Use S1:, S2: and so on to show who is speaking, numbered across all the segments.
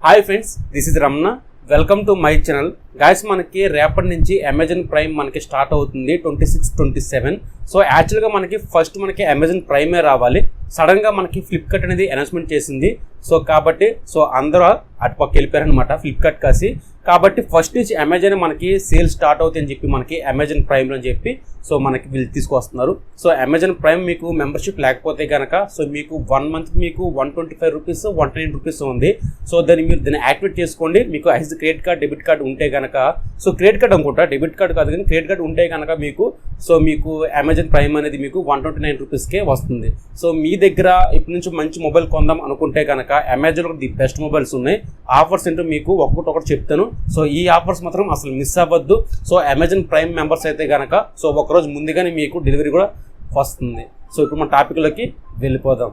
S1: Hi friends, this is Ramana. Welcome to my channel. Guys, మనకి రేపటి నుంచి అమెజాన్ ప్రైమ్ మనకి స్టార్ట్ అవుతుంది 26-27. సో యాక్చువల్గా ఫస్ట్ మనకి అమెజాన్ ప్రైమే రావాలి. సడన్గా మనకి ఫ్లిప్కార్ట్ అనేది అనౌన్స్మెంట్ చేసింది. సో కాబట్టి అందరూ అటుపక్క వెళ్ళిపోయారనమాట ఫ్లిప్కార్ట్ కాసి. కాబట్టి ఫస్ట్ నుంచి అమెజాన్ మనకి సేల్ స్టార్ట్ అవుతాయి అని చెప్పి మనకి అమెజాన్ ప్రైమ్లో అని చెప్పి సో మనకి వీళ్ళు తీసుకొస్తున్నారు. సో అమెజాన్ ప్రైమ్ మీకు మెంబర్షిప్ లేకపోతే కనుక సో మీకు 1 month మీకు 125 రూపీస్ 110 రూపీస్ ఉంది. సో మీరు దాన్ని యాక్టివేట్ చేసుకోండి. మీకు ice credit card debit card ఉంటే కనుక, సో క్రెడిట్ కార్డ్ అనుకుంటా, డెబిట్ కార్డ్ కాదు కానీ క్రెడిట్ కార్డ్ ఉంటే కనుక మీకు అమెజాన్ ప్రైమ్ అనేది మీకు 129 రూపీస్కే వస్తుంది. సో మీ దగ్గర ఇప్పటి నుంచి మంచి మొబైల్ కొందాం అనుకుంటే కనుక అమెజాన్లో ది బెస్ట్ మొబైల్స్ ఉన్నాయి. ఆఫర్స్ ఏంటో మీకు ఒక్కొక్కటి చెప్తాను. సో ఈ ఆఫర్స్ మాత్రం అసలు మిస్ అవ్వద్దు. సో అమెజాన్ ప్రైమ్ మెంబర్స్ అయితే కనుక సో ఒకరోజు ముందుగానే మీకు డెలివరీ కూడా వస్తుంది. సో ఇప్పుడు మన టాపిక్లోకి వెళ్ళిపోదాం.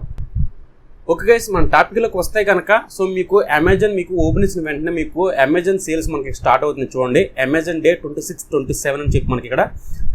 S1: ఓకే గైస్, మన టాపిక్లోకి వస్తే కనుక సో మీకు అమెజాన్ మీకు ఓపెన్ ఇచ్చిన వెంటనే మీకు అమెజాన్ సేల్స్ మనకి స్టార్ట్ అవుతుంది. చూడండి, అమెజాన్ డే 26-27 అని చెప్పి మనకి ఇక్కడ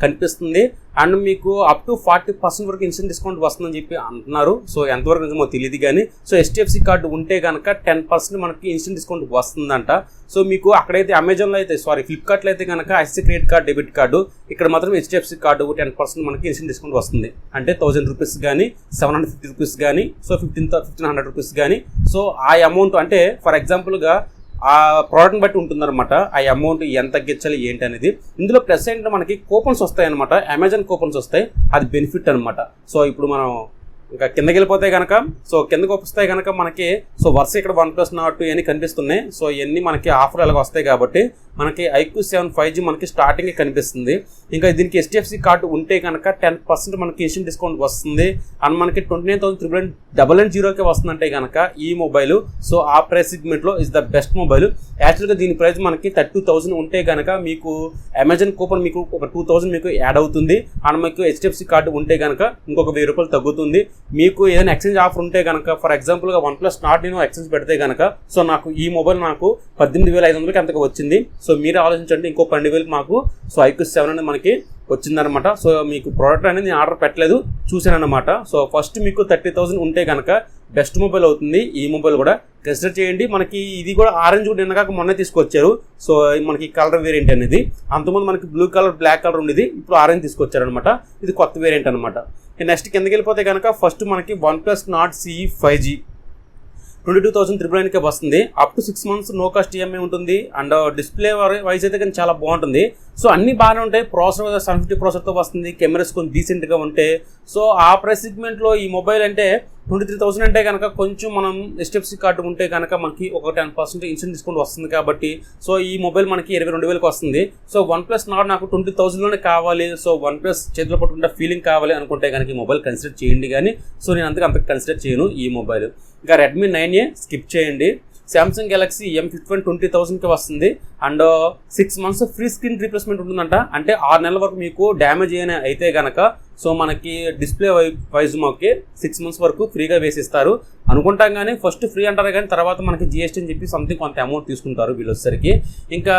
S1: కనిపిస్తుంది. అండ్ మీకు అప్ టు 40% వరకు ఇన్స్టెంట్ డిస్కౌంట్ వస్తుందని చెప్పి అంటున్నారు. సో ఎంతవరకు నిజమో తెలియదు కానీ సో HDFC కార్డు ఉంటే కనుక 10% మనకి ఇన్స్టెంట్ డిస్కౌంట్ వస్తుందంట. సో మీకు అక్కడైతే అమెజాన్లో అయితే ఫ్లిప్కార్ట్లో అయితే కనుక ఐసీ క్రెడిట్ కార్డ్ డెబిట్ కార్డు, ఇక్కడ మాత్రం HDFC కార్డు 10% మనకి ఇన్స్టెంట్ డిస్కౌంట్ వస్తుంది. అంటే 1000 రూపీస్ కానీ 750 రూపీస్ కానీ సో 1500 రూపీస్ కానీ సో ఆ అమౌంట్ అంటే ఫర్ ఎగ్జాంపుల్గా ఆ ప్రోడక్ట్ని బట్టి ఉంటుందన్నమాట. ఆ అమౌంట్ ఎంత తగ్గించాలి ఏంటి అనేది. ఇందులో ప్లస్ ఏంటంటే మనకి కూపన్స్ వస్తాయి అనమాట, అమెజాన్ కూపన్స్ వస్తాయి. అది బెనిఫిట్ అనమాట. సో ఇప్పుడు మనం ఇంకా కిందకి వెళ్ళిపోతే కనుక సో కిందకి వస్తాయి కనుక మనకి సో వరుస ఇక్కడ OnePlus Nord 2 ఇవన్నీ కనిపిస్తున్నాయి. సో ఇవన్నీ మనకి ఆఫర్ అలాగ వస్తాయి కాబట్టి మనకి iQOO 7 5G మనకి స్టార్టింగ్ కనిపిస్తుంది. ఇంకా దీనికి HDFC కార్డు ఉంటే కనుక 10% మనకి ఇన్స్టెంట్ డిస్కౌంట్ వస్తుంది. అండ్ మనకి 29,990కే వస్తుందంటే కనుక ఈ మొబైల్ సో ఆ ప్రైస్ సెగ్మెంట్లో ఇస్ ద బెస్ట్ మొబైల్. యాక్చువల్గా దీని ప్రైస్ మనకి 32,000 ఉంటే కనుక మీకు అమెజాన్ కూపన్ మీకు ఒక 2,000 మీకు యాడ్ అవుతుంది. అండ్ మీకు HDFC కార్డు ఉంటే కనుక ఇంకొక 1000 రూపాయలు తగ్గుతుంది. మీకు ఏదైనా ఎక్స్చేంజ్ ఆఫర్ ఉంటే కనుక ఫర్ ఎగ్జాంపుల్గా OnePlus Nord నేను ఎక్స్చేంజ్ పెడితే కనుక సో నాకు ఈ మొబైల్ నాకు 18,500కి అంతగా వచ్చింది. సో మీరు ఆలోచించండి, ఇంకో 12,000 మాకు సో iQOO 7 అనేది మనకి వచ్చిందనమాట. సో మీకు ప్రోడక్ట్ అనేది నేను ఆర్డర్ పెట్టలేదు, చూశానమాట. సో ఫస్ట్ మీకు 30,000 ఉంటే కనుక బెస్ట్ మొబైల్ అవుతుంది. ఈ మొబైల్ కూడా కన్సిడర్ చేయండి. మనకి ఇది కూడా ఆరెంజ్ కూడా నిన్నగాక మొన్న తీసుకొచ్చారు. సో మనకి కలర్ వేరియంట్ అనేది, అంతకుముందు మనకి బ్లూ కలర్ బ్లాక్ కలర్ ఉండేది, ఇప్పుడు ఆరెంజ్ తీసుకొచ్చారనమాట. ఇది కొత్త వేరియంట్ అనమాట. నెక్స్ట్ కిందకి వెళ్ళిపోతే కనుక ఫస్ట్ మనకి OnePlus Nord CE 5G 22,999కే వస్తుంది. Up to 6 months no cost EMI ఉంటుంది. అండ్ డిస్ప్లే వైజ్ అయితే కానీ చాలా బాగుంటుంది. సో అన్నీ బాగానే ఉంటాయి. ప్రాసెసర్ 750 ప్రాసెసర్తో వస్తుంది. కెమెరాస్ కొంచెం డీసెంట్గా ఉంటాయి. సో ఆ ప్రైస్ సెగ్మెంట్లో ఈ మొబైల్ అంటే 23,000 అంటే కనుక కొంచెం మనం HDFC కార్డు ఉంటే కనుక మనకి ఒక 10% ఇన్స్టెంట్ డిస్కౌంట్ వస్తుంది కాబట్టి సో ఈ మొబైల్ మనకి 22,000కి వస్తుంది. సో OnePlus Nord నాకు 20,000లోనే కావాలి, సో OnePlus చేతిలో పట్టుకుంటే ఫీలింగ్ కావాలి అనుకుంటే కనుక ఈ మొబైల్ కన్సిడర్ చేయండి. కానీ సో నేను అంతకు కన్సిడర్ చేయను ఈ మొబైల్. ఇంకా Redmi 9A స్కిప్ చేయండి. సామ్సంగ్ గెలాక్సీ M51 20,000కి వస్తుంది. And 6 months free screen replacement ఉంటుందంట. అంటే 6 నెలల వరకు మీకు డ్యామేజ్ అయితే కనుక సో మనకి డిస్ప్లే వైజ్ మాకి 6 months వరకు ఫ్రీగా వేసిస్తారు అనుకుంటాం. కానీ ఫస్ట్ ఫ్రీ అంటారు కానీ తర్వాత మనకి GST అని చెప్పి సంథింగ్ కొంత అమౌంట్ తీసుకుంటారు వీళ్ళు వచ్చేసరికి. ఇంకా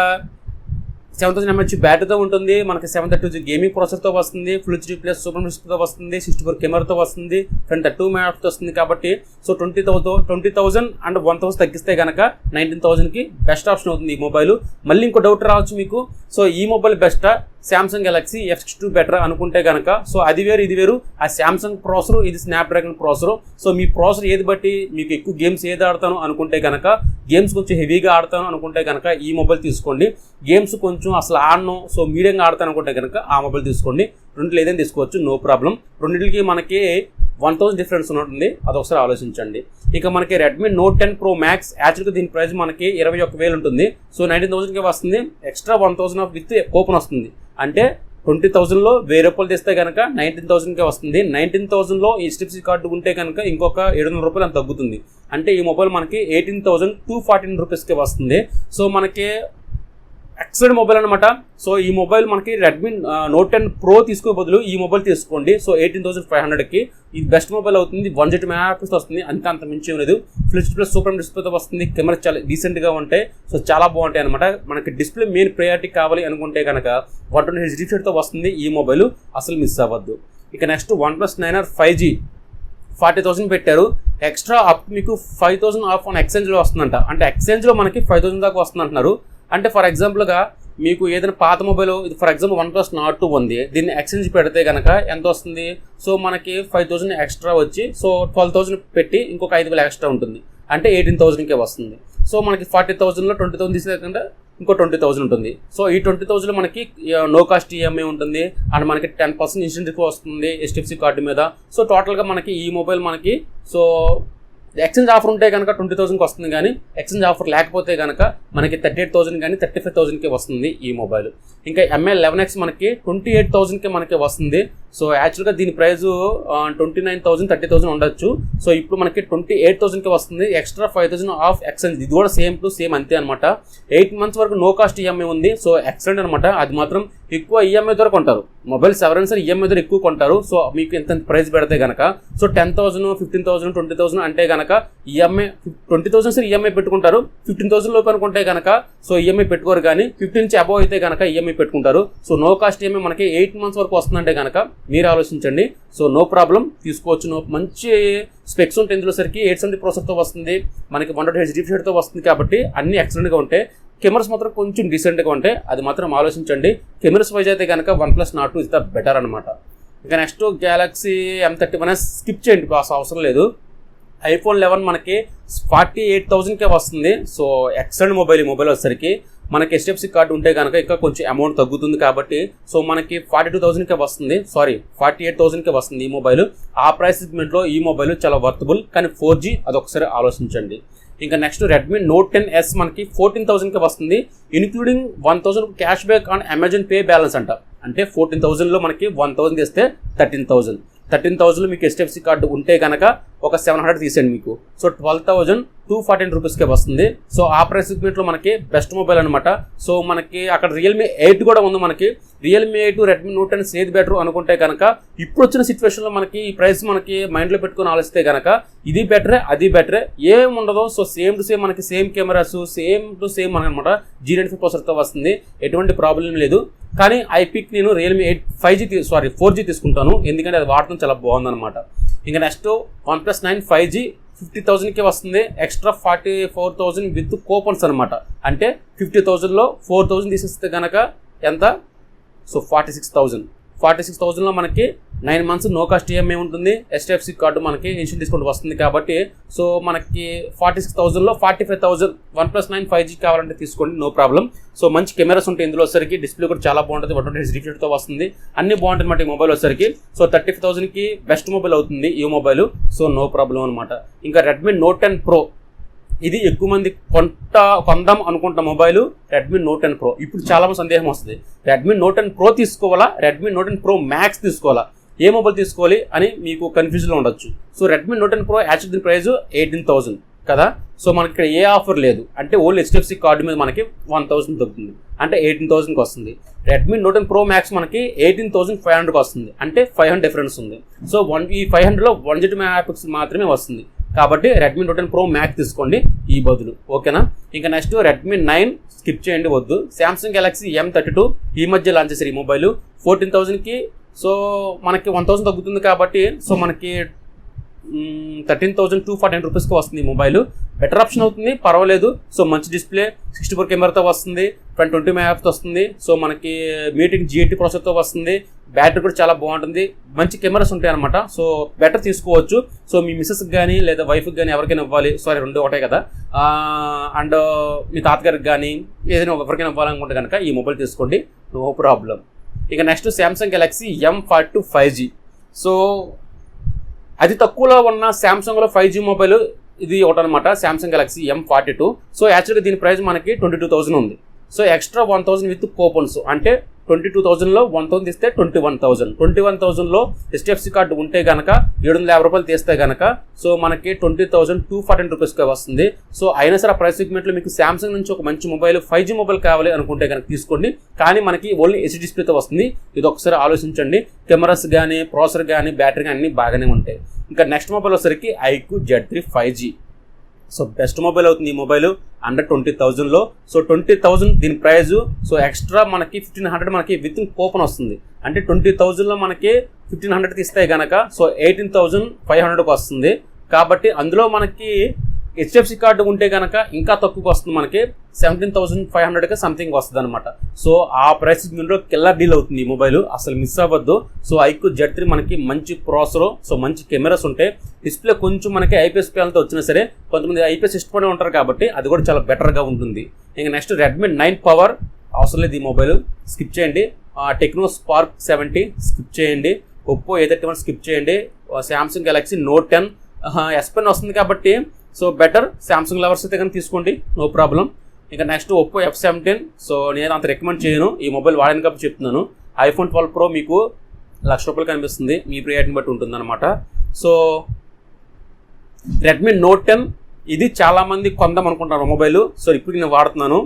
S1: 7000 mAh బ్యాటరీతో ఉంటుంది. మనకి 732G గేమింగ్ ప్రాసెసర్తో వస్తుంది. Full HD+ సూపర్ డిస్ప్లేతో వస్తుంది. 64 కెమెరాతో వస్తుంది. ఫ్రంట్ 2 MP వస్తుంది. కాబట్టి సో 20,000 అండ్ 1,000 తగ్గిస్తే కనుక 19,000కి బెస్ట్ ఆప్షన్ అవుతుంది ఈ మొబైల్. మళ్ళీ ఇంకో డౌట్ రావచ్చు మీకు, సో ఈ మొబైల్ బెస్టా సామ్సంగ్ గెలాక్సీ F62 బెటర్ అనుకుంటే కనుక సో అది వేరు ఇది వేరు. ఆ సామ్సంగ్ ప్రాసెసర్, ఇది స్నాప్డ్రాగన్ ప్రాసెసర్. సో మీ ప్రాసెసర్ ఏది బట్టి మీకు ఎక్కువ గేమ్స్ ఏది ఆడతాను అనుకుంటే కనుక, గేమ్స్ కొంచెం హెవీగా ఆడతాను అనుకుంటే కనుక ఈ మొబైల్ తీసుకోండి. గేమ్స్ కొంచెం అసలు ఆడను సో మీడియంగా ఆడతాను అనుకుంటే కనుక ఆ మొబైల్ తీసుకోండి. రెండింటిలో ఏదైనా తీసుకోవచ్చు, నో ప్రాబ్లం. రెండింటికి మనకి 1,000 డిఫరెన్స్ ఉంటుంది, అదొకసారి ఆలోచించండి. ఇక మనకి Redmi Note 10 Pro Max యాక్చువల్గా దీని ప్రైస్ మనకి 21,000 ఉంటుంది. సో 19,000కి వస్తుంది. ఎక్స్ట్రా 1,000 విత్ కూపన్ వస్తుంది. అంటే 20,000లో 1,000 రూపాయలు తెస్తే కనుక 19,000కే వస్తుంది. 19,000లో HDFC కార్డు ఉంటే కనుక ఇంకొక 700 రూపాయలు అని తగ్గుతుంది. అంటే ఈ మొబైల్ మనకి 18,214 రూపీస్కే వస్తుంది. సో మనకి ఎక్సలెంట్ మొబైల్ అనమాట. సో ఈ మొబైల్ మనకి Redmi Note 10 Pro తీసుకో బదులు ఈ మొబైల్ తీసుకోండి. సో 18,500కి ఇది బెస్ట్ మొబైల్ అవుతుంది. 108 MP వస్తుంది. అంత మించి లేదు. Full HD+ సూపర్ డిస్ప్లేతో వస్తుంది. కెమెరా చాలా డీసెంట్గా ఉంటాయి. సో చాలా బాగుంటాయి అనమాట. మనకి డిస్ప్లే మెయిన్ ప్రయారిటీ కావాలి అనుకుంటే కనుక 120Hz రిఫ్రెష్తో వస్తుంది ఈ మొబైల్, అసలు మిస్ అవ్వద్దు. ఇక నెక్స్ట్ OnePlus 9R 5G 40,000 పెట్టారు, ఎక్స్ట్రా అప్ మీకు 5,000 ఆఫ్ ఆన్ ఎక్స్చేంజ్లో వస్తుందంట. అంటే ఎక్స్చేంజ్లో మనకి 5,000 దాకా వస్తుంది అంటున్నారు. అంటే ఫర్ ఎగ్జాంపుల్గా మీకు ఏదైనా పాత మొబైల్, ఇది ఫర్ ఎగ్జాంపుల్ OnePlus Nord 2 ఉంది, దీన్ని ఎక్స్చేంజ్ పెడితే కనుక ఎంత వస్తుంది? సో మనకి 5,000 ఎక్స్ట్రా వచ్చి, సో 12,000 పెట్టి ఇంకొక 5,000 ఎక్స్ట్రా ఉంటుంది, అంటే 18,000కే వస్తుంది. సో మనకి 40,000లో 20,000 తీసేయకుండా ఇంకో 20,000 ఉంటుంది. సో ఈ 20,000 మనకి నో కాస్ట్ ఈఎంఐ ఉంటుంది, అండ్ మనకి 10% ఇన్సెంటివ్ వస్తుంది HDFC కార్డు మీద. సో టోటల్గా మనకి ఈ మొబైల్ మనకి సో ఎక్స్చేంజ్ ఆఫర్ ఉంటే కనుక 20,000కి వస్తుంది, కానీ ఎక్స్చేంజ్ ఆఫర్ లేకపోతే కనుక మనకి 38,000 కానీ 35,000కి వస్తుంది ఈ మొబైల్. ఇంకా MI 11X మనకి 28,000కి మనకి వస్తుంది. సో యాక్చువల్గా దీని ప్రైస్ 29,000 30,000 ఉండొచ్చు. సో ఇప్పుడు మనకి 28,000కి వస్తుంది, ఎక్స్ట్రా 5,000 ఆఫ్ ఎక్స్చేంజ్. ఇది కూడా సేమ్ టు సేమ్ అంతే అనమాట. 8 months వరకు నో కాస్ట్ ఈఎంఐ ఉంది. సో ఎక్సలెంట్ అనమాట. అది మాత్రం ఎక్కువ ఈఎంఐ ద్వారా కొంటారు, మొబైల్స్ ఎవరైనా సరే ఈఎంఐ ద్వారా ఎక్కువ కొంటారు. సో మీకు ఎంత ప్రైస్ పెడితే కనుక సో 10,000 15,000 20,000 అంటే కనుక ఈఎంఐ 20,000 సరే ఈఎంఐ పెట్టుకుంటారు, 15,000 లోపు అనుకుంటే కనుక సో ఈఎంఐ పెట్టుకోరు, కానీ 15 నుంచి అబోవ్ అయితే కనుక ఈఎంఐ పెట్టుకుంటారు. సో నో కాస్ట్ ఈఎంఐ మనకి 8 months వరకు వస్తుందంటే కనుక మీరు ఆలోచించండి. సో నో ప్రాబ్లం, తీసుకోవచ్చు. మంచి స్పెక్స్ ఉంటాయి ఇందులో. సరికి 870 ప్రాసెసర్తో వస్తుంది, మనకి 128 HDFC తో వస్తుంది, కాబట్టి అన్ని ఎక్సలెంట్గా ఉంటాయి. కెమెరాస్ మాత్రం కొంచెం డీసెంట్గా ఉంటాయి, అది మాత్రం ఆలోచించండి. కెమెరాస్ వైజ్ అయితే కనుక OnePlus Nord 2 is the better అనమాట. ఇక నెక్స్ట్ Galaxy M31 స్కిప్ చేయండి, అవసరం లేదు. iPhone 11 మనకి 48,000కే వస్తుంది. So excellent mobile. ఈ మొబైల్ వచ్చేసరికి మనకి HDFC కార్డు ఉంటే కనుక ఇంకా కొంచెం అమౌంట్ తగ్గుతుంది, కాబట్టి సో మనకి 42,000కే వస్తుంది, 48,000కే వస్తుంది ఈ మొబైల్. ఆ ప్రైస్ సెగ్మెంట్లో ఈ మొబైల్ చాలా వర్తబుల్, కానీ 4G అదొకసారి ఆలోచించండి. ఇంకా నెక్స్ట్ Redmi Note 10s మనకి 14,000కే వస్తుంది, including 1,000 cash back on Amazon pay balance అంట. అంటే 14,000లో మనకి 1,000 తెస్తే 13,000 మీకు HDFC కార్డు ఉంటే కనుక ఒక 700 తీసేయండి మీకు. సో 12,214 రూపీస్కే వస్తుంది. సో ఆ ప్రైస్ సెగ్మెంట్లో మనకి బెస్ట్ మొబైల్ అనమాట. సో మనకి అక్కడ Realme 8 కూడా ఉంది. మనకి Realme 8 Redmi Note 10 ఏది బెటర్ అనుకుంటే కనుక ఇప్పుడు వచ్చిన సిచ్యువేషన్లో మనకి ఈ ప్రైస్ మనకి మైండ్లో పెట్టుకుని ఆలోచిస్తే కనుక ఇది బెటరే అది బెటరే ఏం ఉండదు. సో సేమ్ టు సేమ్ మనకి same cameras same to same అనమాట. G95 ప్రాసెసర్తో వస్తుంది, ఎటువంటి ప్రాబ్లం లేదు. కానీ నేను Realme 8 4G తీసుకుంటాను, ఎందుకంటే అది వాడటం చాలా బాగుందన్నమాట. ఇంకా నెక్స్ట్ OnePlus 9 5G 50,000కి వస్తుంది, ఎక్స్ట్రా 44,000 విత్ కూపన్స్ అనమాట. అంటే 50,000లో 4,000 తీసేస్తే కనుక ఎంత? సో 46,000లో మనకి 9 months నో కాస్ట్ ఈఎంఐ ఉంటుంది, HDFC కార్డు మనకి ఇన్స్టెంట్ డిస్కౌంట్ వస్తుంది, కాబట్టి సో మనకి 46,000లో 45,000 OnePlus 9 5G కావాలంటే తీసుకోండి, నో ప్రాబ్లం. సో మంచి కెమెరాస్ ఉంటాయి ఇందులో వచ్చరికి, డిస్ప్లే కూడా చాలా బాగుంటుంది, 128 HDFC తో వస్తుంది, అన్ని బాగుంటుంది అనమాట ఈ మొబైల్ వచ్చరికి. సో 35,000కి బెస్ట్ మొబైల్ అవుతుంది ఈ మొబైల్. సో నో ప్రాబ్లం అనమాట. ఇంకా Redmi Note 10 Pro, ఇది ఎక్కువ మంది కొందాం అనుకుంటున్న మొబైల్ Redmi Note 10 Pro. ఇప్పుడు చాలా మంది సందేహం వస్తుంది, Redmi Note 10 Pro తీసుకోవాలా, Redmi Note 10 Pro Max తీసుకోవాలా, ఏ మొబైల్ తీసుకోవాలి అని మీకు కన్ఫ్యూజన్లో ఉండొచ్చు. So Redmi Note 10 Pro actual దీని ప్రైస్ 18,000 కదా. సో మనకి ఇక్కడ ఏ ఆఫర్ లేదు, అంటే ఓన్లీ HDFC కార్డు మీద మనకి 1,000 తగ్గుతుంది, అంటే 18,000కి వస్తుంది. Redmi Note 10 Pro Max మనకి 18,500కి వస్తుంది, అంటే 500 డిఫరెన్స్ ఉంది. సో ఈ 500లో 120 MP మాత్రమే వస్తుంది, కాబట్టి Redmi Note 10 Pro Max తీసుకోండి ఈ బదులు, ఓకేనా. ఇంకా నెక్స్ట్ Redmi 9 స్కిప్ చేయండి, వద్దు. Samsung Galaxy M32 ఈ మధ్య లాంచ్ చేశారు ఈ మొబైల్ 14,000కి. సో మనకి 1,000 తగ్గుతుంది, కాబట్టి సో మనకి 13,249 రూపీస్కి వస్తుంది ఈ మొబైల్. బెటర్ ఆప్షన్ అవుతుంది, పర్వాలేదు. సో మంచి డిస్ప్లే 64 కెమెరాతో వస్తుంది, 20 MP వస్తుంది. సో మనకి మీటింగ్ G80 ప్రాసెసర్తో వస్తుంది, బ్యాటరీ కూడా చాలా బాగుంటుంది, మంచి కెమెరాస్ ఉంటాయి అనమాట. సో బెటర్ తీసుకోవచ్చు. సో మీ మిస్సెస్కి కానీ లేదా వైఫ్కి కానీ ఎవరికైనా ఇవ్వాలి, రెండు ఒకటే కదా, అండ్ మీ తాతగారికి కానీ ఏదైనా ఎవరికైనా ఇవ్వాలనుకుంటే కనుక ఈ మొబైల్ తీసుకోండి, నో ప్రాబ్లం. ఇక next Samsung Galaxy M42 5G. So అతి తక్కువలో ఉన్న శాంసంగ్లో 5G మొబైల్ ఇది ఒకటనమాట, Samsung Galaxy M42. సో యాక్చువల్గా దీని ప్రైస్ మనకి 22,000 ఉంది. సో ఎక్స్ట్రా 1,000 విత్ కూపన్స్, అంటే 22,000లో 1,000 తీస్తే 21,000లో HDFC కార్డు ఉంటే కనుక 750 రూపాయలు తీస్తే కనుక సో మనకి 20,214 రూపీస్కి వస్తుంది. సో అయినా సరే ఆ ప్రైస్ సెగ్మెంట్లో మీకు శాంసంగ్ నుంచి ఒక మంచి మొబైల్ 5G మొబైల్ కావాలి అనుకుంటే కనుక తీసుకోండి, కానీ మనకి ఓన్లీ HD డిస్ప్లేతో వస్తుంది. ఇది ఒకసారి ఆలోచించండి. కెమెరాస్ కానీ ప్రాసెసర్ కానీ బ్యాటరీ కానీ అన్నీ బాగానే ఉంటాయి. ఇంకా నెక్స్ట్ మొబైల్ వచ్చేసరికి iQOO Z3 5G. So best mobile అవుతుంది ఈ మొబైల్ అండర్ 20,000లో. సో 20,000 దీని ప్రైజు. సో ఎక్స్ట్రా మనకి 1,500 మనకి విత్ కూపన్ వస్తుంది, అంటే 20,000లో మనకి 1500 తీస్తే కనుక సో 18,500కి వస్తుంది. కాబట్టి అందులో మనకి హెచ్డిఎఫ్సి కార్డు ఉంటే కనుక ఇంకా తక్కువకి వస్తుంది, మనకి 17,500కి సంథింగ్ వస్తుంది అనమాట. సో ఆ ప్రైస్ దీంట్లో కిల్లర్ డీల్ అవుతుంది ఈ మొబైల్, అసలు మిస్ అవ్వద్దు. సో iQOO Z3 మనకి మంచి ప్రాసెసర్, సో మంచి కెమెరాస్ ఉంటాయి. డిస్ప్లే కొంచెం మనకి ఐపీఎస్ ప్యానల్తో వచ్చినా సరే కొంతమంది ఐపీఎస్ ఇష్టపడి ఉంటారు కాబట్టి అది కూడా చాలా బెటర్గా ఉంటుంది. ఇంకా నెక్స్ట్ Redmi 9 పవర్ అవసరం లేదు ఈ మొబైల్, స్కిప్ చేయండి. టెక్నో స్పార్క్ 70 స్కిప్ చేయండి. ఒప్పో A31 స్కిప్ చేయండి. Samsung Galaxy Note 10 S Pen వస్తుంది కాబట్టి సో బెటర్, శాంసంగ్ లవర్స్ అయితే కానీ తీసుకోండి, నో ప్రాబ్లం. ఇంకా నెక్స్ట్ ఒప్పో F17, సో నేను అంత రికమెండ్ చేయను, ఈ మొబైల్ వాడాను కాబట్టి చెప్తున్నాను. iPhone 12 Pro మీకు ₹1,00,000 కనిపిస్తుంది, మీ ప్రియారిటీని బట్టి ఉంటుంది అనమాట. సో Redmi Note 10 ఇది చాలామంది కొందాం అనుకుంటున్నారు మొబైల్, సో ఇప్పుడు నేను వాడుతున్నాను.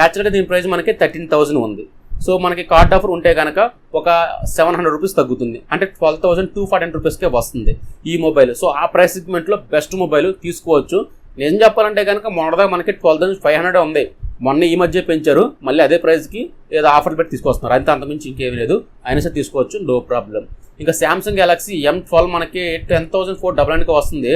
S1: యాక్చువల్గా దీని ప్రైస్ మనకి 13,000 ఉంది. సో మనకి కార్డ్ ఆఫర్ ఉంటే కనుక ఒక ₹700 తగ్గుతుంది, అంటే 12,240 రూపీస్కే వస్తుంది ఈ మొబైల్. సో ఆ ప్రైస్ సెగ్మెంట్లో బెస్ట్ మొబైల్ తీసుకోవచ్చు. నేను చెప్పాలంటే కనుక మొన్నదా మనకి 12,500 ఉంది, మొన్న ఈ మధ్య పెంచారు, మళ్ళీ అదే ప్రైస్కి ఏదో ఆఫర్ పెట్టి తీసుకొస్తున్నారు, అంతే, అంతకుమించి ఇంకేమీ లేదు, అయినా సరే తీసుకోవచ్చు, నో ప్రాబ్లం. ఇంకా శాంసంగ్ గెలాక్సీ M12 మనకి 10,499కి వస్తుంది.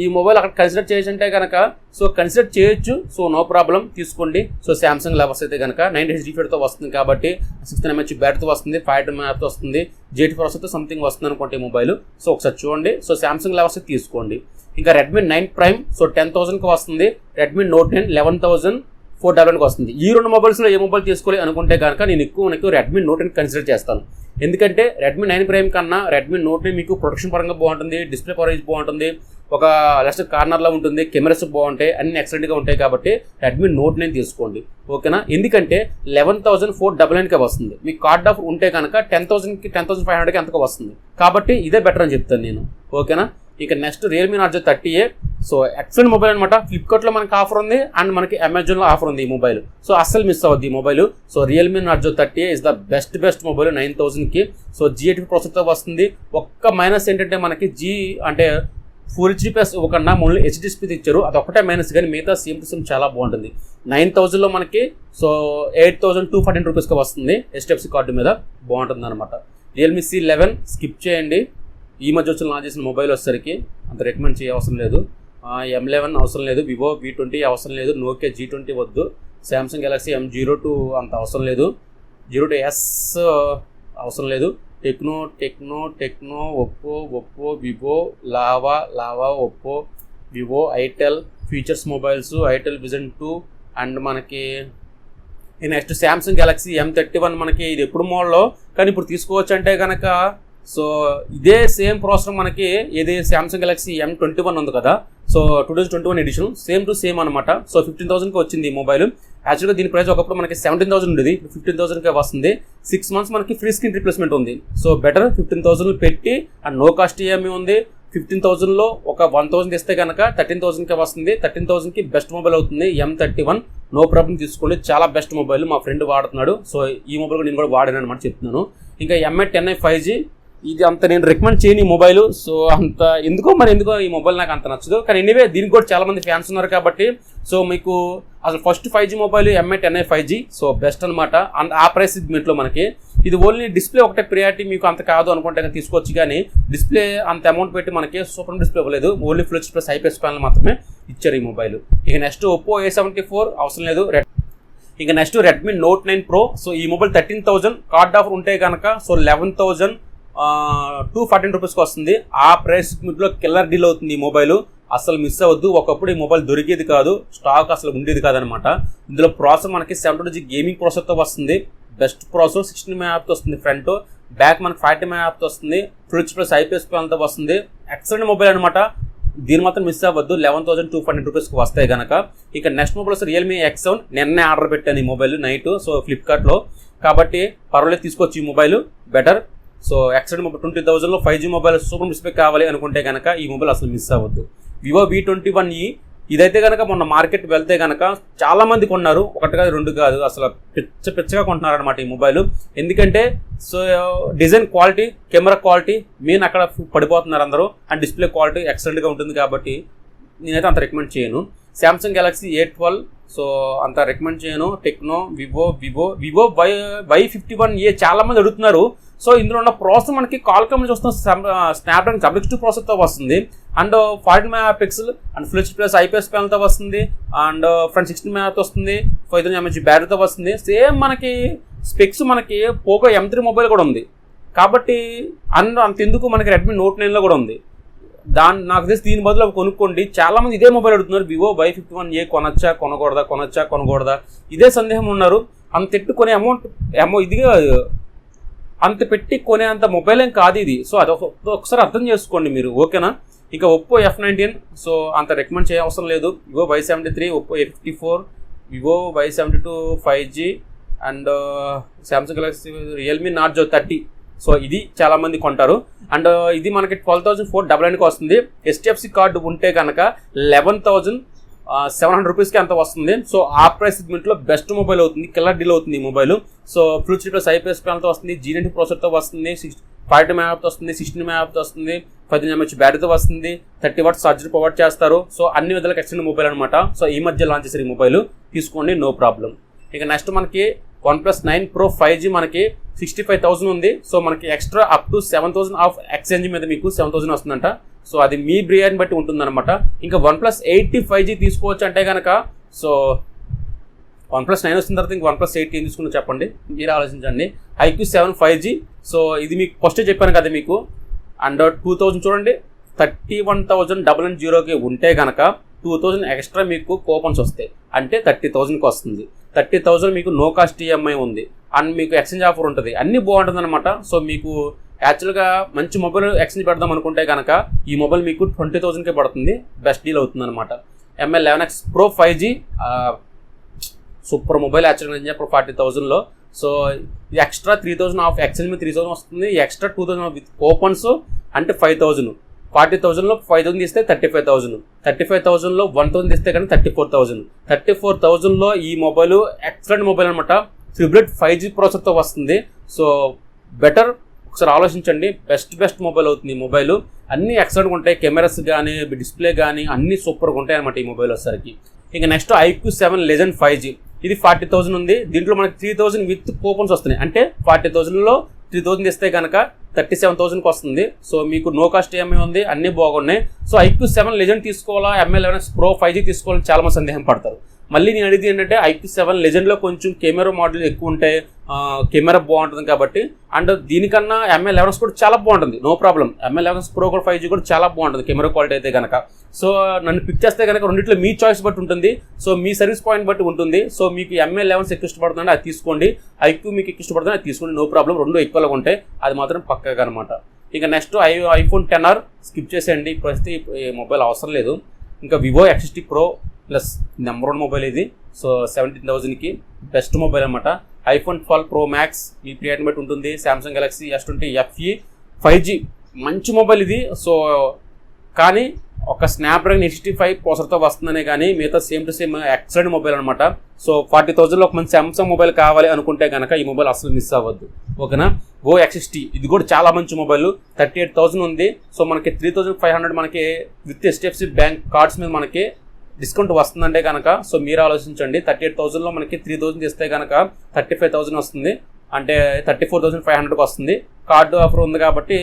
S1: ఈ మొబైల్ అక్కడ కన్సిడర్ చేయొచ్చు అంటే కనుక సో కన్సిడర్ చేయొచ్చు, సో నో ప్రాబ్లం తీసుకోండి. సో శాంసంగ్ లవర్స్ అయితే కనుక 90Hz వస్తుంది కాబట్టి 16mAh బ్యాటరీతో వస్తుంది, 5 mAhతో వస్తుంది, G8 ప్రాసెసర్తో సంథింగ్ వస్తుంది అనుకోండి ఈ మొబైల్. సో ఒకసారి చూడండి, సో శాంసంగ్ లవర్స్ తీసుకోండి. ఇంకా Redmi 9 Prime సో 10,000కి వస్తుంది. Redmi Note 10 11,499కి వస్తుంది. ఈ రెండు మొబైల్స్లో ఏ మొబైల్ తీసుకోవాలి అనుకుంటే కనుక నేను ఎక్కువ Redmi Note 10 కన్సిడర్ చేస్తాను. ఎందుకంటే Redmi 9 Prime కన్నా Redmi Note 9 మీకు ప్రొడక్షన్ పరంగా బాగుంటుంది, డిస్ప్లే కవరేజ్ బాగుంటుంది, ఒక లెఫ్ట్ కార్నర్లో ఉంటుంది, కెమెరాస్ బాగుంటాయి, అన్ని ఎక్సలెంట్గా ఉంటాయి కాబట్టి Redmi Note 9 తీసుకోండి, ఓకేనా. ఎందుకంటే 11,499కి వస్తుంది, మీకు కార్డ్ ఆఫర్ ఉంటే కనుక 10,000కి 10,500కి అంతగా వస్తుంది, కాబట్టి ఇదే బెటర్ అని చెప్తాను నేను, ఓకేనా. ఇక next Realme Narzo 30A, so excellent mobile అనమాట. ఫ్లిప్కార్ట్లో మనకి ఆఫర్ ఉంది అండ్ మనకి అమెజాన్లో ఆఫర్ ఉంది ఈ మొబైల్, సో అస్సలు మిస్ అవ్వద్దు ఈ mobile. So Realme Narzo 30A is the best mobile 9,000కి. సో G8 ప్రాసెసర్తో వస్తుంది. ఒక్క మైనస్ ఏంటంటే మనకి అంటే Full HD+ ఇవ్వకుండా ఓన్లీ HD+ ఇచ్చారు, అదొక్కటే మైనస్, కానీ మిగతా సేమ్ టు సేమ్ చాలా బాగుంటుంది. 9,000లో మనకి సో 8,240 రూపీస్కి వస్తుంది, HDFC కార్డు మీద బాగుంటుంది అనమాట. Realme C11 స్కిప్ చేయండి, ఈ మధ్య వచ్చి లాంచ్ చేసిన మొబైల్ వచ్చేసరికి అంత రికమెండ్ చేయ అవసరం లేదు. M11 అవసరం లేదు, Vivo V20 అవసరం లేదు, Nokia G20 వద్దు, Samsung Galaxy M02 అంత అవసరం లేదు, 02S అవసరం లేదు, techno Oppo Vivo lava Oppo Vivo itel features mobiles, itel vision 2 and మనకి నెక్స్ట్ Samsung Galaxy M31 మనకి ఇది ఎప్పుడు మోడల్లో కానీ ఇప్పుడు తీసుకోవచ్చు అంటే కనుక సో ఇదే సేమ్ ప్రాసెసర్ మనకి ఇది Samsung Galaxy M21 ఉంది కదా, so 2021 edition same to same అనమాట. సో 15,000కి వచ్చింది ఈ మొబైల్. యాక్చువల్గా దీని ప్రైస్ ఒకప్పుడు మనకి 17,000 ఉండేది, 15,000కే వస్తుంది. 6 months మనకి ఫ్రీ స్క్రీన్ రీప్లేస్మెంట్ ఉంది. సో బెటర్ 15,000 పెట్టి అండ్ నో కాస్ట్ ఈఎంఐ ఉంది. 15,000లో ఒక 1,000 ఇస్తే కనుక 13,000కే వస్తుంది. 13,000కి బెస్ట్ మొబైల్ అవుతుంది M31, నో ప్రాబ్లం తీసుకోండి, చాలా బెస్ట్ మొబైల్, మా ఫ్రెండ్ వాడుతున్నాడు, సో ఈ మొబైల్ నేను కూడా వాడాను అనమాట చెప్తున్నాను. ఇంకా MI 10i 5G ఇది అంత నేను రికమెండ్ చేయని మొబైల్, సో అంత ఎందుకో ఈ మొబైల్ నాకు అంత నచ్చదు, కానీ ఎనీవే దీనికి కూడా చాలా మంది ఫ్యాన్స్ ఉన్నారు కాబట్టి సో మీకు అసలు first 5G mobile MI 10i 5G so best అనమాట. ఆ ప్రైస్ సెగ్మెంట్లో మనకి ఇది ఓన్లీ డిస్ప్లే ఒకటే ప్రియారిటీ, మీకు అంత కాదు అనుకుంటే తీసుకోవచ్చు, కానీ డిస్ప్లే అంత అమౌంట్ పెట్టి మనకి సూపర్ డిస్ప్లే ఇవ్వలేదు, only Full HD+ IPS panel మాత్రమే ఇచ్చారు ఈ మొబైల్. ఇక నెక్స్ట్ ఒప్పో A74 అవసరం లేదు. ఇక next Redmi Note 9 Pro, so ఈ మొబైల్ 13,000 కార్డ్ ఆఫర్ ఉంటే కనుక సో 11,240 రూపీస్కి వస్తుంది. ఆ ప్రైస్ లో కిల్లర్ డీల్ అవుతుంది ఈ మొబైల్, అసలు మిస్ అవ్వద్దు. ఒకప్పుడు ఈ మొబైల్ దొరికేది కాదు, స్టాక్ అసలు ఉండేది కాదనమాట. ఇందులో ప్రాసెసర్ మనకి 72G గేమింగ్ ప్రాసెసర్తో వస్తుంది, బెస్ట్ ప్రాసెసర్, 16 mAhతో వస్తుంది, ఫ్రంట్ బ్యాక్ మనకి 40 mAhతో వస్తుంది, Full HD+ IPS ప్యానల్తో వస్తుంది, ఎక్సలెంట్ మొబైల్ అనమాట. దీని మాత్రం మిస్ అవ్వద్దు, 11,240 రూపీస్కి వస్తాయి కనుక. ఇక నెక్స్ట్ మొబైల్ వస్తే Realme X7, నిన్నే ఆర్డర్ పెట్టాను ఈ మొబైల్ నైట్, సో ఫ్లిప్కార్ట్లో, కాబట్టి పర్వాలేదు తీసుకోవచ్చు ఈ mobile better. So X7 mobile 20,000లో 5G మొబైల్ సూపర్ డిస్ప్లే కావాలి అనుకుంటే కనుక ఈ మొబైల్ అసలు మిస్ అవ్వద్దు. Vivo V21e ఇదైతే కనుక మొన్న మార్కెట్ వెళ్తే కనుక చాలా మంది కొన్నారు, ఒకటి కాదు రెండు కాదు, అసలు పిచ్చగా కొంటున్నారు అనమాట ఈ మొబైల్. ఎందుకంటే so design quality, camera quality main అక్కడ పడిపోతున్నారు అందరూ, అండ్ డిస్ప్లే క్వాలిటీ ఎక్సలెంట్గా ఉంటుంది కాబట్టి నేనైతే అంత రికమెండ్ చేయను. Samsung Galaxy A12 సో అంత రికమెండ్ చేయను. టెక్నో వివో Y51e చాలా మంది అడుగుతున్నారు, సో ఇందులో ఉన్న ప్రాసెసర్ మనకి క్వాల్కామ్ చూస్తున్న స్నాప్డ్రాగన్ 762 ప్రాసెసర్తో వస్తుంది. And 40 MP and full HD plus IPS ప్యానల్తో వస్తుంది. అండ్ ఫ్రంట్ 16 MP వస్తుంది. 5000 mAh బ్యాటరీతో వస్తుంది. సేమ్ మనకి స్పెక్స్ మనకి పోకో M3 మొబైల్ కూడా ఉంది. కాబట్టి అంతెందుకు మనకి రెడ్మీ నోట్ 9లో కూడా ఉంది. నాకు తెలిసి దీని బదులు కొనుక్కోండి. చాలా మంది ఇదే మొబైల్ అడుగుతున్నారు. వివో Y51A కొనొచ్చా కొనకూడదా ఇదే సందేహం ఉన్నారు. అంత ఎట్టు కొనే అమౌంట్ ఇది అంత పెట్టి కొనేంత మొబైల్ ఏం కాదు ఇది. సో అది ఒకసారి అర్థం చేసుకోండి మీరు, ఓకేనా. ఇక ఒప్పో F19 సో అంత రికమెండ్ చేయ అవసరం లేదు. Vivo Y73, Oppo A54, Vivo Y72 5G and Samsung Galaxy, Realme Narzo 30. So ఇది చాలామంది కొంటారు. అండ్ ఇది మనకి 12,499కి వస్తుంది. HDFC కార్డు ఉంటే కనుక 11,700 రూపీస్కి అంత వస్తుంది. సో ఆ ప్రైస్ సెగ్మెంట్లో బెస్ట్ మొబైల్ అవుతుంది, కిల్లర్ డీల్ అవుతుంది ఈ mobile. So full HD plus IPS ప్యానల్తో వస్తుంది, G90 ప్రాసెసర్తో వస్తుంది, 40 MP వస్తుంది, 16 MP వస్తుంది, 10 mAh బ్యాటరీతో వస్తుంది, 30 watts ఛార్జర్ ప్రొవైడ్ చేస్తారు. సో అన్ని విధాలుగా ఎక్స్టెండ్ మొబైల్ అనమాట. సో ఈ మధ్య లాంచ్ చేశారు ఈ మొబైల్, తీసుకోండి, నో ప్రాబ్లం. ఇక నెక్స్ట్ మనకి OnePlus 9 Pro 5G మనకి 65,000 ఉంది. సో మనకి extra up to 7,000 of exchange మీద మీకు 7,000 వస్తుందంట. సో అది మీ బ్రియాని బట్టి ఉంటుందన్నమాట. ఇంకా OnePlus 8T 5G తీసుకోవచ్చు అంటే కనుక సో OnePlus 9 వచ్చిన తర్వాత ఇంకా OnePlus 8T తీసుకుని చెప్పండి, మీరు ఆలోచించండి. IQ7 5G సో ఇది మీకు ఫస్ట్ చెప్పాను కదా మీకు. అండ్ 2,000 చూడండి, 31,990కి ఉంటే కనుక 2,000 ఎక్స్ట్రా మీకు కూపన్స్ వస్తాయి, అంటే 30,000కి వస్తుంది. 30,000 మీకు నో కాస్ట్ ఈఎంఐ ఉంది. అండ్ మీకు ఎక్స్చేంజ్ ఆఫర్ ఉంటుంది, అన్నీ బాగుంటుంది అనమాట. సో మీకు యాక్చువల్గా మంచి మొబైల్ ఎక్స్చేంజ్ పెడదాం అనుకుంటే కనుక ఈ మొబైల్ మీకు 20,000కే పడుతుంది, బెస్ట్ డీల్ అవుతుంది అనమాట. MI 11X Pro 5G super mobile, యాక్చువల్గా ఇప్పుడు 40,000లో. సో ఎక్స్ట్రా 3,000 ఆఫ్ ఎక్స్చేంజ్ మీద 3,000 వస్తుంది, ఎక్స్ట్రా 2,000 విత్ కూపన్స్ అంటే 5,000. 40,000లో 5,000 తీస్తే 35,000, 35,000లో 1,000 తీస్తే కానీ 34,000. 34,000లో ఈ మొబైల్ ఎక్సలెంట్ మొబైల్ అనమాట. ఫ్యూబ్రెట్ 5G ప్రాసెసర్తో వస్తుంది. సో బెటర్, ఒకసారి ఆలోచించండి, బెస్ట్ మొబైల్ అవుతుంది ఈ మొబైల్. అన్నీ ఎక్సలెంట్గా ఉంటాయి, కెమెరాస్ కానీ డిస్ప్లే కానీ అన్నీ సూపర్గా ఉంటాయి అనమాట ఈ మొబైల్ వచ్చేసరికి. ఇంకా నెక్స్ట్ IQ7 Legend 5G ఇది 40,000 ఉంది. దీంట్లో మనకి 3,000 విత్ కూపన్స్ వస్తున్నాయి, అంటే 40,000లో 3,000 ఇస్తే కనుక 37,000కి వస్తుంది. సో మీకు నో కాస్ట్ ఈఎంఐ ఉంది, అన్నీ బాగున్నాయి. సో IQ7 Legend తీసుకోవాలా, MI 11X Pro 5G తీసుకోవాలని చాలా మంది సందేహం పడతారు. మళ్ళీ నేను అడిగింది ఏంటంటే IQ7 Legendలో కొంచెం కెమెరా మోడల్ ఎక్కువ ఉంటాయి, కెమెరా బాగుంటుంది కాబట్టి. అండ్ దీనికన్నా MI 11X కూడా చాలా బాగుంటుంది, no problem. MI 11X Pro కూడా 5G కూడా చాలా బాగుంటుంది కెమెరా క్వాలిటీ అయితే కనుక. సో నన్ను పిక్ చేస్తే కనుక రెండిట్లో మీ చాయిస్ బట్టి ఉంటుంది, సో మీ సర్వీస్ పాయింట్ బట్టి ఉంటుంది. సో మీకు MI 11X ఎక్కువ ఇష్టపడుతుందంటే అది తీసుకోండి, IQ మీకు ఎక్కువ ఇష్టపడుతుంది అది తీసుకోండి, నో ప్రాబ్లం. రెండు ఎక్కువగా ఉంటాయి, అది మాత్రం పక్కగా అనమాట. ఇక నెక్స్ట్ iPhone XR స్కిప్ చేసేయండి, ప్రస్తుతం ఈ మొబైల్ అవసరం లేదు. ఇంకా Vivo X60 Pro plus number 1 mobile ఇది. సో 17,000కి బెస్ట్ మొబైల్ అనమాట. iPhone 12 Pro Max మీ ప్రియారిటీని బట్టి ఉంటుంది. Samsung Galaxy S20 FE 5G మంచి మొబైల్ ఇది. సో కానీ ఒక స్నాప్డ్రాగన్ 865 ప్రాసెసర్తో వస్తుందనే కానీ మిగతా same to same excellent mobile అనమాట. సో 40,000లో ఒక మంచి సామ్సంగ్ మొబైల్ కావాలి అనుకుంటే కనుక ఈ మొబైల్ అసలు మిస్ అవ్వద్దు, ఓకేనా. Go X60 ఇది కూడా చాలా మంచి మొబైల్, 38,000 ఉంది. సో మనకి 3,500 మనకి విత్ HDFC బ్యాంక్ కార్డ్స్ మీద మనకి డిస్కౌంట్ వస్తుందంటే కనుక సో మీరు ఆలోచించండి. 38,000లో మనకి 3,000 ఇస్తే కనుక 35,000 వస్తుంది, అంటే 34,500కి వస్తుంది. కార్డు ఆఫర్ ఉంది కాబట్టి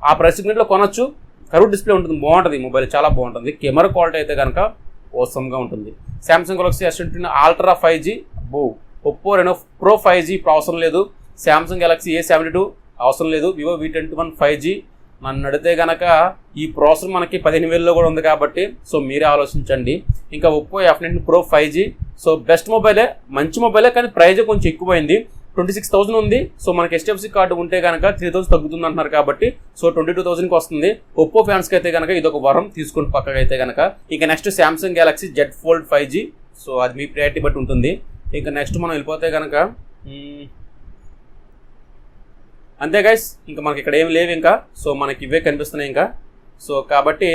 S1: ఆ ప్రైస్ సెగ్మెంట్లో కొనొచ్చు. కర్వ్ డిస్ప్లే ఉంటుంది, బాగుంటుంది మొబైల్, చాలా బాగుంటుంది. కెమెరా క్వాలిటీ అయితే కనుక ఓసమ్గా ఉంటుంది. Samsung Galaxy S20 Ultra 5G Oppo Reno Pro 5G ఇప్పుడు అవసరం లేదు. సామ్సంగ్ గెలాక్సీ A72 అవసరం లేదు. వివో V21 5G నన్ను అడిగితే కనుక ఈ ప్రాసెసర్ మనకి 15,000లో కూడా ఉంది కాబట్టి సో మీరే ఆలోచించండి. ఇంకా Oppo F19 Pro 5G so best మొబైలే, మంచి మొబైలే, కానీ ప్రైజ్ కొంచెం ఎక్కువైంది. 26,000 ఉంది. సో మనకి HDFC కార్డు ఉంటే కనుక 3,000 తగ్గుతుంది అంటున్నారు కాబట్టి సో 22,000కి వస్తుంది. ఒప్పో ఫ్యాన్స్కి అయితే కనుక ఇది ఒక వరం, తీసుకుని పక్కగా అయితే కనుక. ఇక next Samsung Galaxy Z Fold 5G so అది మీ ప్రయారిటీ బట్టి ఉంటుంది. ఇంకా నెక్స్ట్ మనం వెళ్ళిపోతే కనుక అంతే గైస్, ఇంకా మనకి ఇక్కడ ఏం లేవు ఇంకా. సో మనకి ఇవే కనిపిస్తున్నాయి ఇంకా. సో కాబట్టి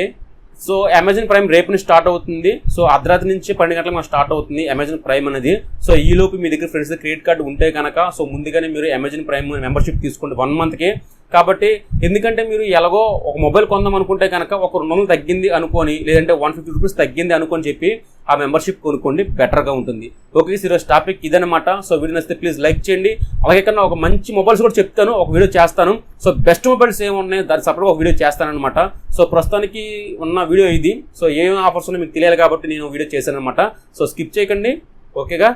S1: సో అమెజాన్ ప్రైమ్ రేపు స్టార్ట్ అవుతుంది. సో అర్ధరాత్రి నుంచి 12 గంటలకు మనకు స్టార్ట్ అవుతుంది అమెజాన్ ప్రైమ్ అనేది. సో ఈలోపు మీ దగ్గర ఫ్రెండ్స్ క్రెడిట్ కార్డు ఉంటే కనుక సో ముందుగానే మీరు అమెజాన్ ప్రైమ్ మెంబర్షిప్ తీసుకోండి 1 మంత్కి. కాబట్టి ఎందుకంటే మీరు ఎలాగో ఒక మొబైల్ కొందాం అనుకుంటే కనుక ఒక 200 తగ్గింది అనుకోని, లేదంటే 150 రూపీస్ తగ్గింది అనుకొని చెప్పి ఆ మెంబర్షిప్ కొనుక్కోండి, బెటర్గా ఉంటుంది. ఓకే, ఈరోజు టాపిక్ ఇదనమాట. సో వీడియో నచ్చితే ప్లీజ్ లైక్ చేయండి. అలాగే కన్నా ఒక మంచి మొబైల్స్ కూడా చెప్తాను, ఒక వీడియో చేస్తాను. సో బెస్ట్ మొబైల్స్ ఏమున్నాయి దాని సపరేట్గా ఒక వీడియో చేస్తానమాట. సో ప్రస్తుతానికి ఉన్న వీడియో ఇది. సో ఏం ఆఫర్స్ ఉన్నాయో మీకు తెలియాలి కాబట్టి నేను వీడియో చేశాను అనమాట. సో స్కిప్ చేయకండి. ఓకేగా,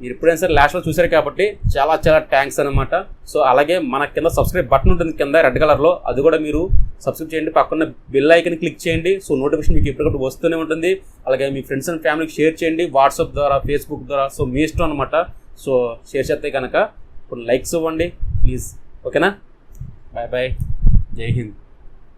S1: మీరు ఎప్పుడైనా సరే లాస్ట్లో చూసారు కాబట్టి చాలా చాలా థ్యాంక్స్ అనమాట. సో అలాగే మన కింద సబ్స్క్రైబ్ బటన్ ఉంటుంది కింద రెడ్ కలర్లో, అది కూడా మీరు సబ్స్క్రైబ్ చేయండి. పక్కన బెల్ ఐకన్ క్లిక్ చేయండి. సో నోటిఫికేషన్ మీకు ఎప్పటికప్పుడు వస్తూనే ఉంటుంది. అలాగే మీ ఫ్రెండ్స్ అండ్ ఫ్యామిలీకి షేర్ చేయండి, వాట్సాప్ ద్వారా, ఫేస్బుక్ ద్వారా. సో మీ ఇష్టం అనమాట. సో షేర్ చేస్తే కనుక కొన్ని లైక్స్ ఇవ్వండి ప్లీజ్. ఓకేనా, బాయ్ బాయ్, జై హింద్.